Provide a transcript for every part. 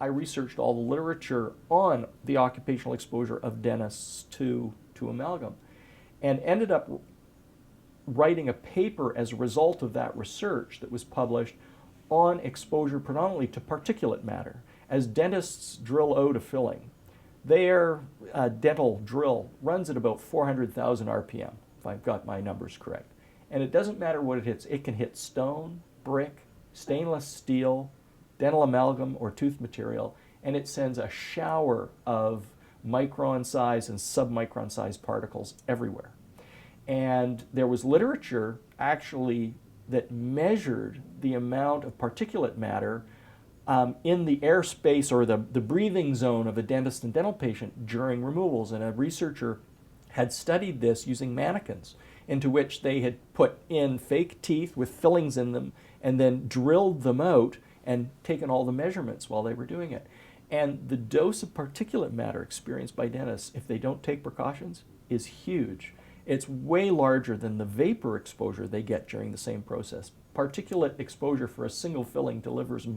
I researched all the literature on the occupational exposure of dentists to amalgam, and ended up writing a paper as a result of that research that was published on exposure predominantly to particulate matter. As dentists drill out a filling, their dental drill runs at about 400,000 RPM, if I've got my numbers correct. And it doesn't matter what it hits. It can hit stone, brick, stainless steel, dental amalgam, or tooth material, and it sends a shower of micron size and submicron size particles everywhere. And there was literature actually that measured the amount of particulate matter in the airspace or the breathing zone of a dentist and dental patient during removals. And a researcher had studied this using mannequins into which they had put in fake teeth with fillings in them and then drilled them out and taken all the measurements while they were doing it. And the dose of particulate matter experienced by dentists, if they don't take precautions, is huge. It's way larger than the vapor exposure they get during the same process. Particulate exposure for a single filling delivers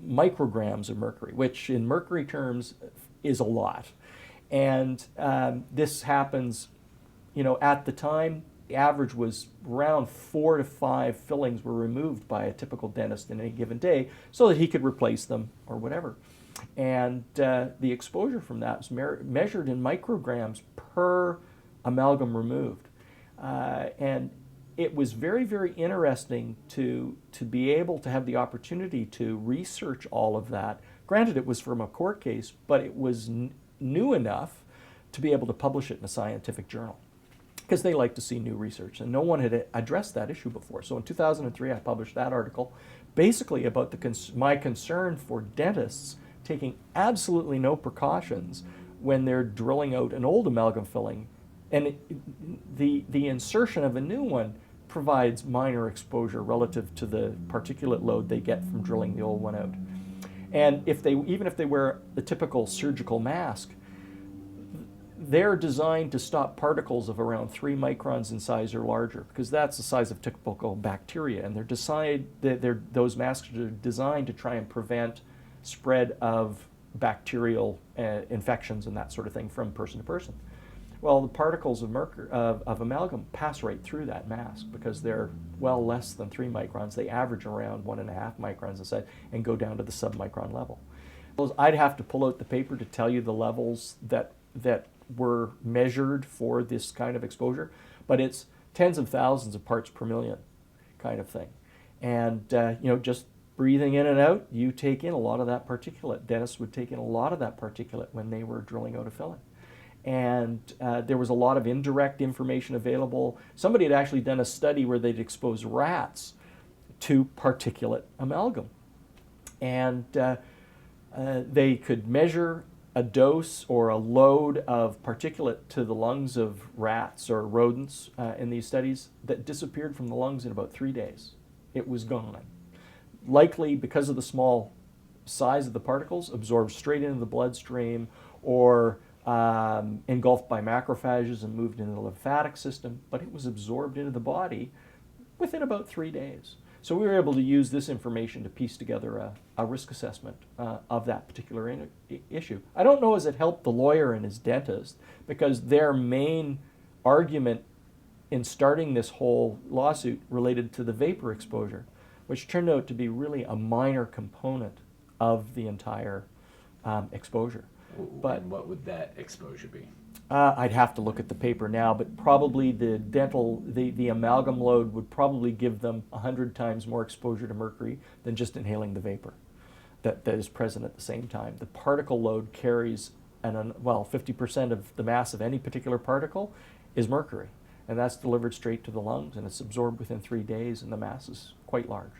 micrograms of mercury, which in mercury terms is a lot. And this happens, at the time, the average was around 4 to 5 fillings were removed by a typical dentist in any given day so that he could replace them or whatever. And the exposure from that was measured in micrograms per amalgam removed. And it was very, very interesting to be able to have the opportunity to research all of that. Granted, it was from a court case, but it was new enough to be able to publish it in a scientific journal, because they like to see new research, and no one had addressed that issue before. So in 2003, I published that article, basically about my concern for dentists taking absolutely no precautions when they're drilling out an old amalgam filling, and the insertion of a new one provides minor exposure relative to the particulate load they get from drilling the old one out. And even if they wear the typical surgical mask, they're designed to stop particles of around 3 microns in size or larger, because that's the size of typical bacteria. And those masks are designed to try and prevent spread of bacterial infections and that sort of thing from person to person. Well, the particles of amalgam pass right through that mask because they're well less than 3 microns. They average around 1.5 microns inside and go down to the submicron level. I'd have to pull out the paper to tell you the levels that were measured for this kind of exposure, but it's tens of thousands of parts per million kind of thing. And just breathing in and out, you take in a lot of that particulate. Dentists would take in a lot of that particulate when they were drilling out a filling. And there was a lot of indirect information available. Somebody had actually done a study where they'd expose rats to particulate amalgam. And they could measure a dose or a load of particulate to the lungs of rats or rodents in these studies that disappeared from the lungs in about 3 days. It was gone. Likely because of the small size of the particles, absorbed straight into the bloodstream or engulfed by macrophages and moved into the lymphatic system, but it was absorbed into the body within about 3 days. So we were able to use this information to piece together a risk assessment of that particular issue. I don't know as it helped the lawyer and his dentist, because their main argument in starting this whole lawsuit related to the vapor exposure, which turned out to be really a minor component of the entire exposure. But and what would that exposure be? I'd have to look at the paper now, but probably the amalgam load would probably give them 100 times more exposure to mercury than just inhaling the vapor that is present at the same time. The particle load carries, 50% of the mass of any particular particle is mercury, and that's delivered straight to the lungs, and it's absorbed within 3 days, and the mass is quite large.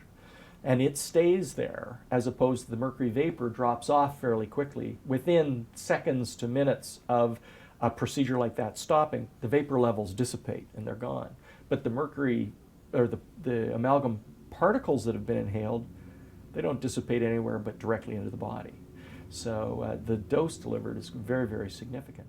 And it stays there, as opposed to the mercury vapor drops off fairly quickly. Within seconds to minutes of a procedure like that stopping, the vapor levels dissipate and they're gone. But the mercury, or the amalgam particles that have been inhaled, they don't dissipate anywhere but directly into the body. So the dose delivered is very, very significant.